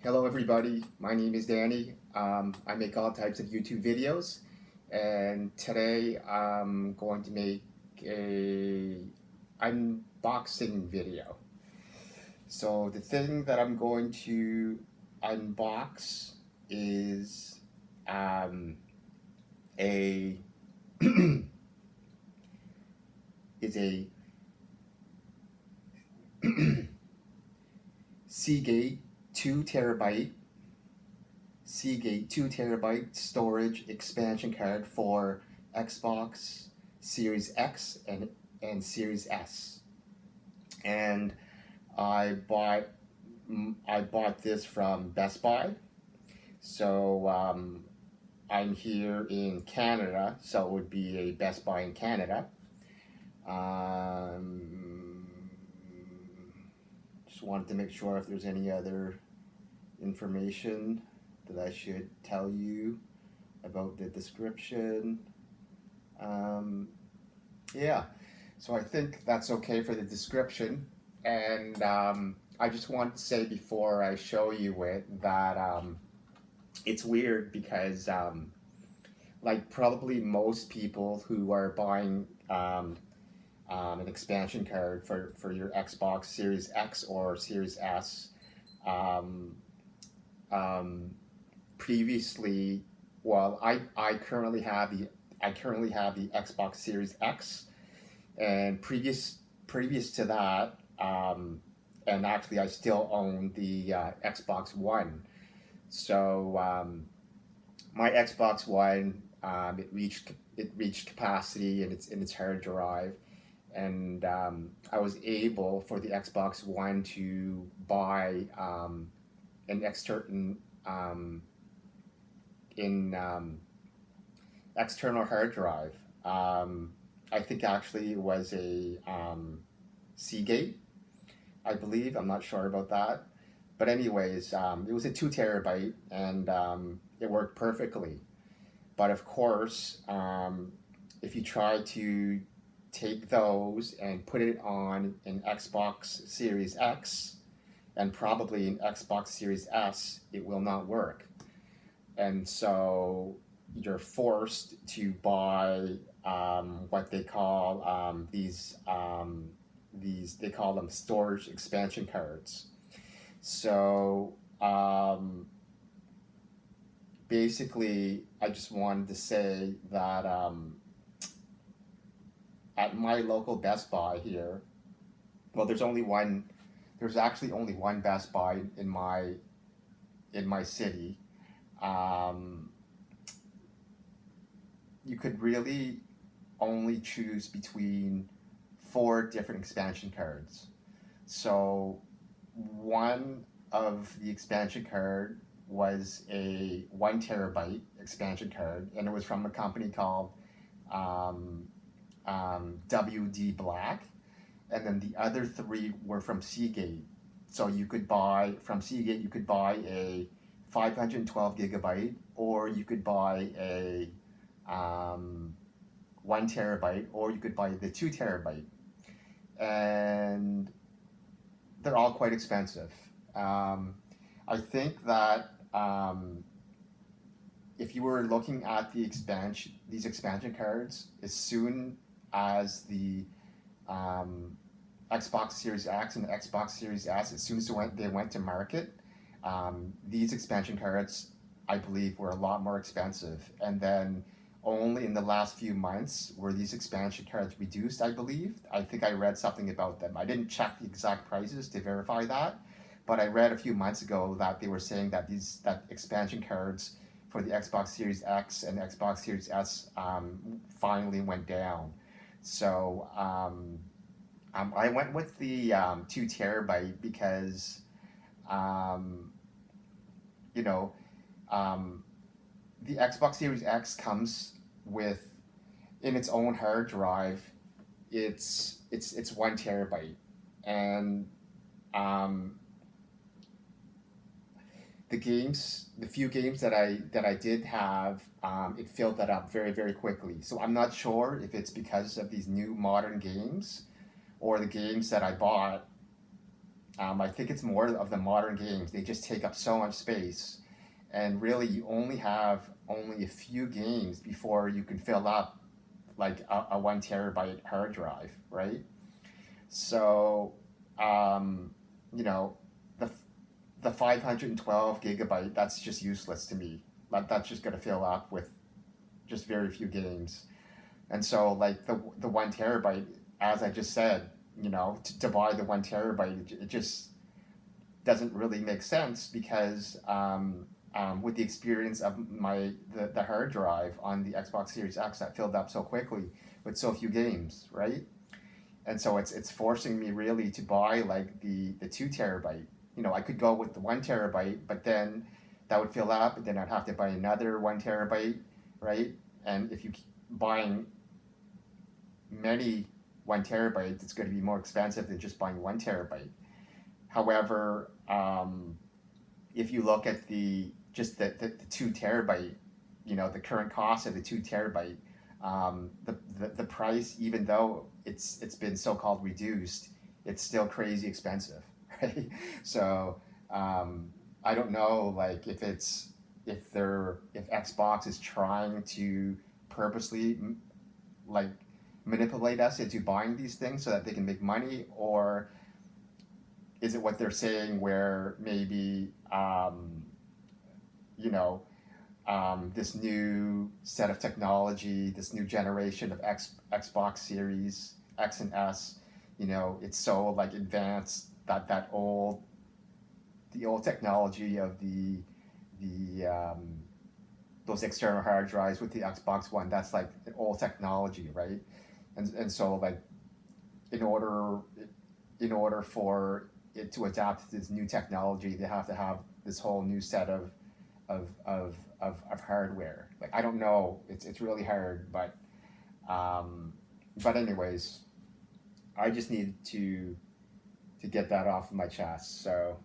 Hello everybody, my name is Danny. I make all types of YouTube videos, and today I'm going to make a unboxing video. So the thing that I'm going to unbox is um, a is a Seagate 2 terabyte Seagate 2 terabyte storage expansion card for Xbox Series X and Series S. And I bought I bought this from Best Buy. So I'm here in Canada, so it would be a Best Buy in Canada. Um, just wanted to make sure if there's any other information that I should tell you about the description. Um, yeah, so I think that's okay for the description. And I just want to say before I show you it that it's weird because, like, probably most people who are buying an expansion card for your Xbox Series X or Series S, um, um, previously, well, I currently have the Xbox Series X, and previous to that, and actually I still own the Xbox One. So my Xbox One, it reached capacity in its hard drive, and I was able for the Xbox One to buy an external in external hard drive. I think actually it was a Seagate, I believe. I'm not sure about that. But anyways, it was a 2 terabyte, and it worked perfectly. But of course, if you try to take those and put it on an Xbox Series X and probably an Xbox Series S, it will not work. And so you're forced to buy what they call these they call them storage expansion cards. So basically, I just wanted to say that at my local Best Buy here, well, there's only one. There's actually only one Best Buy in my city. Um, you could really only choose between four different expansion cards. So one of the expansion card was a 1 terabyte expansion card, and it was from a company called um, WD Black. And then the other three were from Seagate. So you could buy from Seagate, you could buy a 512 gigabyte, or you could buy a um, 1 terabyte, or you could buy the 2 terabyte. And they're all quite expensive. Um, I think that if you were looking at these expansion cards, as soon as the um, Xbox Series X and the Xbox Series S, as soon as they went to market, these expansion cards, I believe, were a lot more expensive. And then only in the last few months were these expansion cards reduced, I believe. I think I read something about them. I didn't check the exact prices to verify that, but I read a few months ago that they were saying that that expansion cards for the Xbox Series X and Xbox Series S finally went down. So I went with the 2 terabyte because um, you know um, the Xbox Series X comes with in its own hard drive. It's 1 terabyte, and um, the few games that I did have, it filled that up very quickly. So I'm not sure if it's because of these new modern games or the games that I bought I think it's more of the modern games. They just take up so much space, and really you only have only a few games before you can fill up like a 1 terabyte hard drive, right? So, um, you know, the the 512 gigabyte, that's just useless to me. That's just going to fill up with just very few games. And so, like the 1 terabyte, as I just said, to buy the 1 terabyte, it just doesn't really make sense because with the experience of the hard drive on the Xbox Series X that filled up so quickly with so few games, right? And so it's forcing me really to buy like the 2 terabyte. I could go with the 1 terabyte, but then that would fill up, and then I'd have to buy another 1 terabyte, right? And if you keep buying many 1 terabytes, it's going to be more expensive than just buying 1 terabyte. However, if you look at the 2 terabyte, the current cost of the 2 terabyte, the price, even though it's been so-called reduced, it's still crazy expensive, right? So I don't know, like if Xbox is trying to purposely like manipulate us into buying these things so that they can make money, or is it what they're saying where maybe this new set of technology, this new generation of Xbox Series X and S, it's so like advanced that the old technology of the those external hard drives with the Xbox One, that's like an old technology, right? And so like in order in order for it to adapt to this new technology, they have to have this whole new set of hardware. Like I don't know, it's really hard, but anyways, I just need to get that off of my chest. So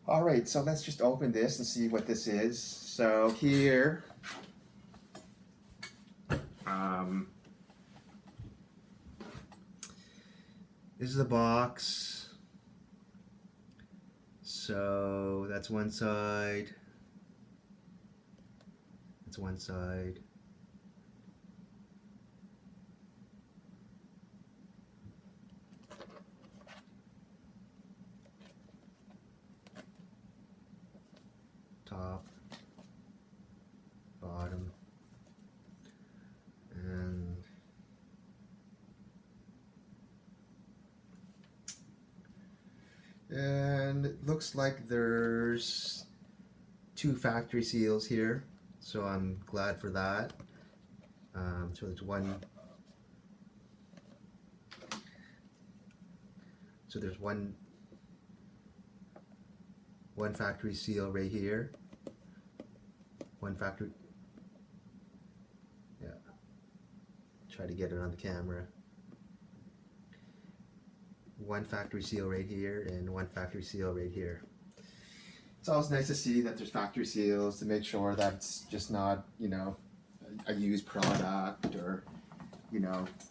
all right, so let's just open this and see what this is. So here, this is the box. So that's one side. That's one side. Top, bottom, and it looks like there's 2 factory seals here, so I'm glad for that. So there's one. So there's one factory seal right here. One factory. Yeah. Try to get it on the camera. One factory seal right here and one factory seal right here. It's always nice to see that there's factory seals to make sure that it's just not, a used product, or,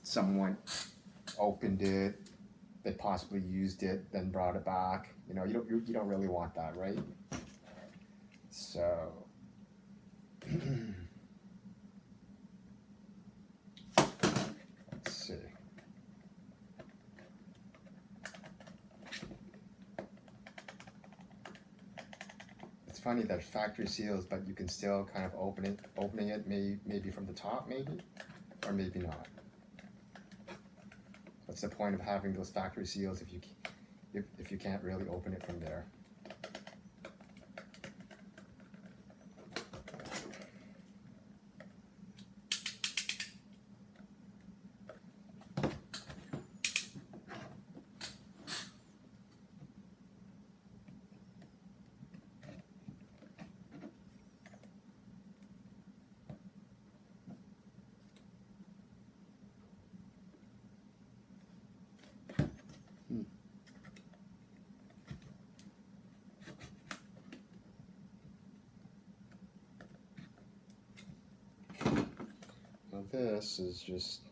someone opened it, they possibly used it, then brought it back. You don't really want that, right? So let's see. It's funny, there's factory seals, but you can still kind of opening it maybe from the top, maybe, or maybe not. What's the point of having those factory seals if you can't really open it from there? Now this is just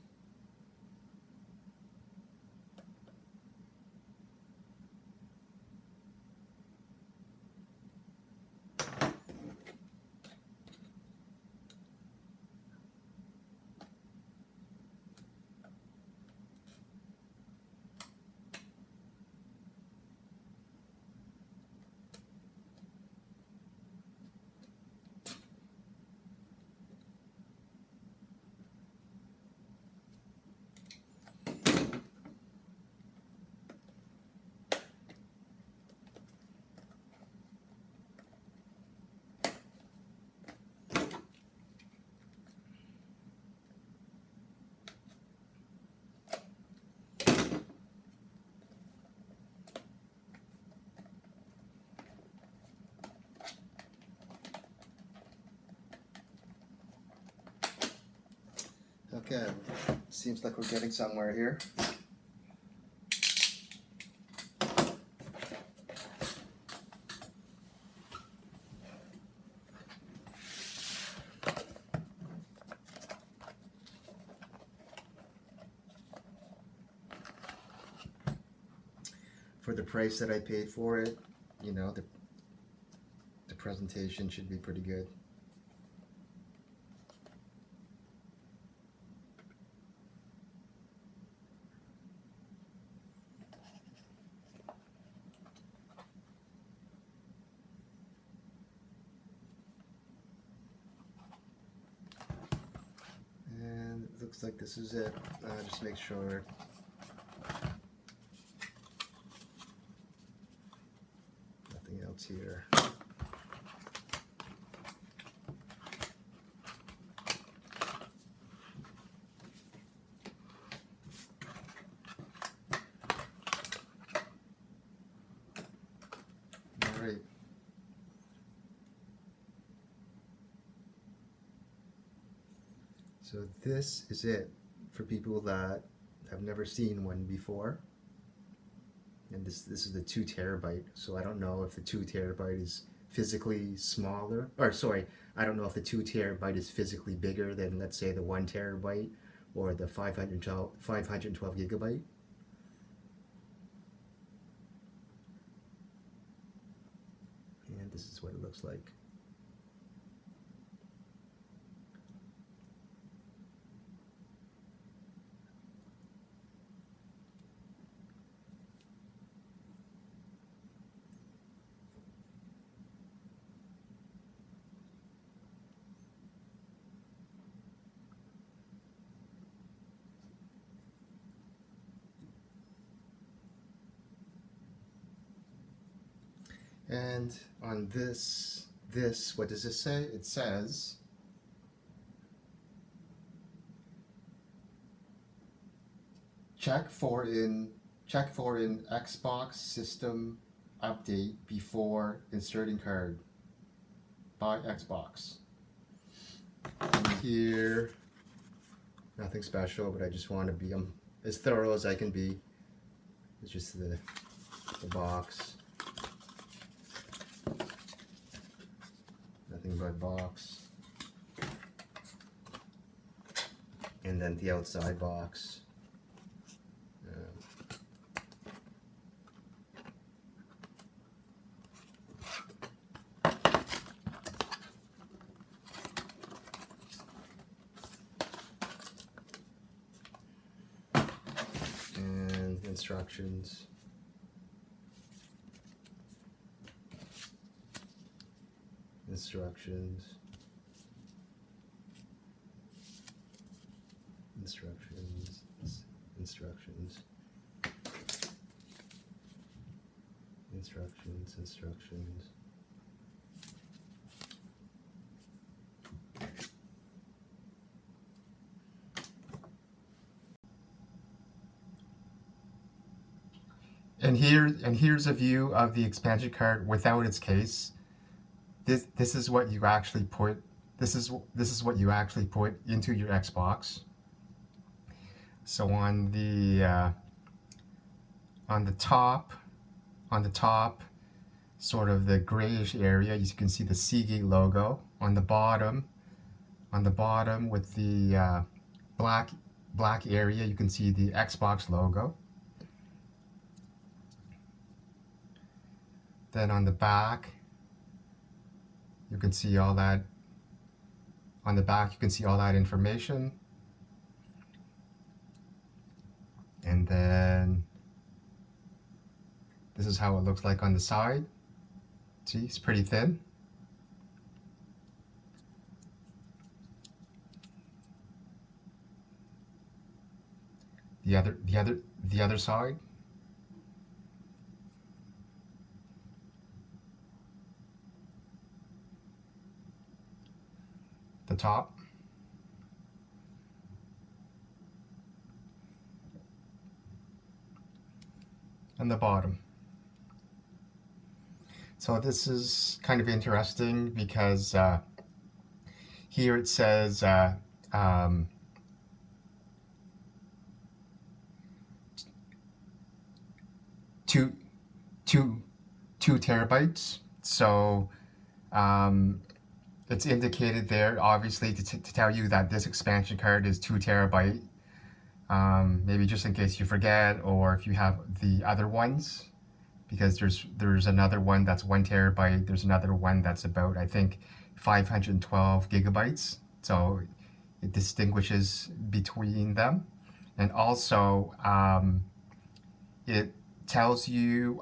Okay, seems like we're getting somewhere here. For the price that I paid for it, you know, the presentation should be pretty good. And it looks like this is it. Just make sure nothing else here. All right. So this is it for people that have never seen one before. And this is the 2 terabyte. So I don't know if the 2 terabyte is physically smaller, or sorry, I don't know if the 2 terabyte is physically bigger than, let's say, the 1 terabyte or the 512 gigabyte. And this is what it looks like. And on this, what does this say? It says, check for an Xbox system update before inserting card by Xbox. And here, nothing special, but I just want to be as thorough as I can be. It's just the box. Nothing but box. And then the outside box. And instructions. Instructions. Instructions. Instructions. Instructions. Instructions. And here's a view of the expansion card without its case. This is what you actually put. This is what you actually put into your Xbox. So on the top, sort of the grayish area, you can see the Seagate logo. On the bottom with the black area, you can see the Xbox logo. Then on the back, you can see all that. On the back, you can see all that information. And then this is how it looks like on the side. See, it's pretty thin. The other side. The top. And the bottom. So this is kind of interesting because here it says two, two, 2 terabytes. So it's indicated there, obviously, to tell you that this expansion card is 2 terabyte. Maybe just in case you forget, or if you have the other ones, because there's another one that's 1 terabyte. There's another one that's about, I think, 512 gigabytes. So it distinguishes between them, and also it tells you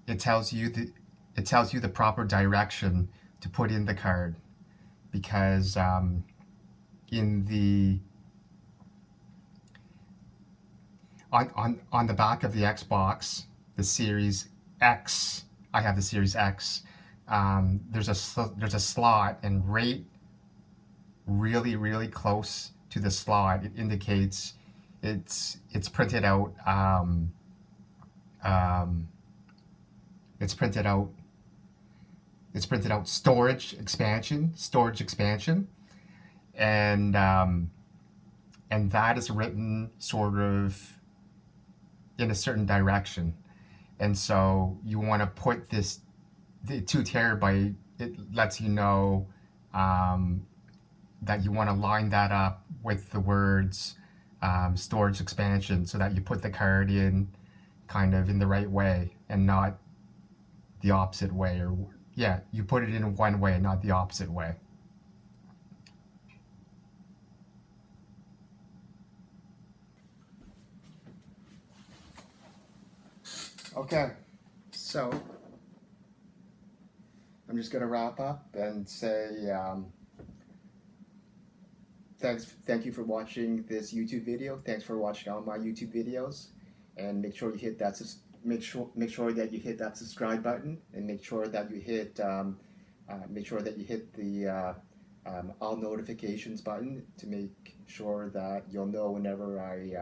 it tells you the it tells you the proper direction to put in the card, because in the on the back of the Xbox, the Series X, I have the Series X. There's a slot, and really close to the slot, it indicates it's printed out. Um, it's printed out. It's printed out storage expansion, and that is written sort of in a certain direction. And so you want to put the 2 terabyte, it lets you know um, that you want to line that up with the words storage expansion, so that you put the card in kind of in the right way and not the opposite way. Or, yeah, you put it in one way, not the opposite way. Okay, so I'm just gonna wrap up and say thank you for watching this YouTube video. Thanks for watching all my YouTube videos, and make sure you hit that make sure that you hit that subscribe button, and make sure that you hit the all notifications button to make sure that you'll know whenever I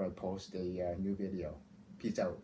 post a new video. Peace out.